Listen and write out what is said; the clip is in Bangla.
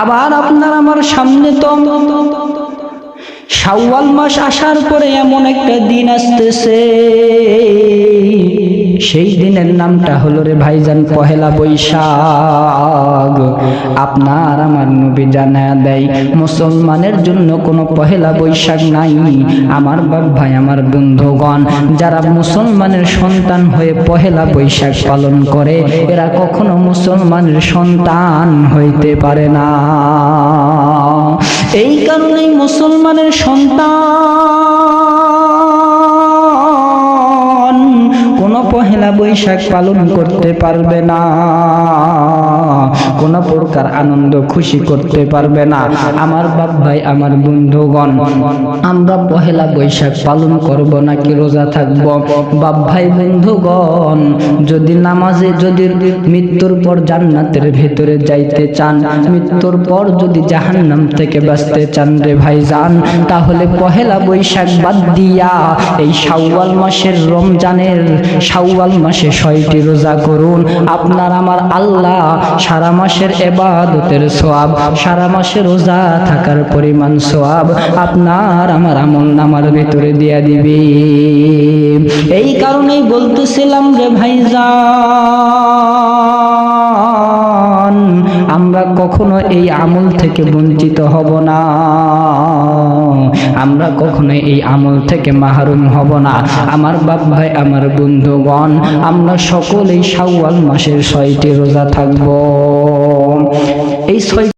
আবার আপনার আমার সামনে তো শাওয়াল মাস আসার পরে এমন একটা দিন আসতেছে, সেই দিনের নামটা হলো রে ভাইজান পহেলা বৈশাখ। আপনার আমার নবী জানায়া দেয় মুসলমানের জন্য কোনো পহেলা বৈশাখ নাই। আমার বাপ ভাই, আমার বন্ধুগণ, যারা মুসলমানের সন্তান হয়ে পহেলা বৈশাখ পালন করে এরা কখনো মুসলমানের সন্তান হইতে পারে না। এই কারণেই মুসলমানের সন্তান কোনো পহেলা বৈশাখ পালন করতে পারবে না, কোনো প্রকার আনন্দ খুশি করতে পারবে না। আমার বাপ ভাই, আমার বন্ধুগণ, আমরা পহেলা বৈশাখ পালন করব নাকি রোজা থাকব? বাপ ভাই বন্ধুগণ, যদি নামাজে, যদি মৃত্যুর পর জান্নাতের ভেতরে যাইতে চান, মৃত্যুর পর যদি জাহান্নাম থেকে বাঁচতে চান রে ভাইজান, তাহলে পহেলা বৈশাখ বাদ দিয়া এই শাওয়াল মাসের, রমজানের শাওয়াল মাসে 6টি রোজা করুন। আপনার আমার আল্লাহ সারা মাসের ইবাদতের সওয়াব, সারা মাসে রোজা থাকার পরিমাণ সওয়াব আপনার আমার আমলনামার ভিতরে দিয়া দিবে। এই কারণেই বলতেছিলাম রে ভাইজান, আমরা কখনো এই আমল থেকে বঞ্চিত হব না, আমরা কখনো এই আমল থেকে মাহরুম হব না। আমার বাপ ভাই, আমার বন্ধুগণ, আমরা সকলেই শাওয়াল মাসের 6টি রোজা থাকবো। এই 6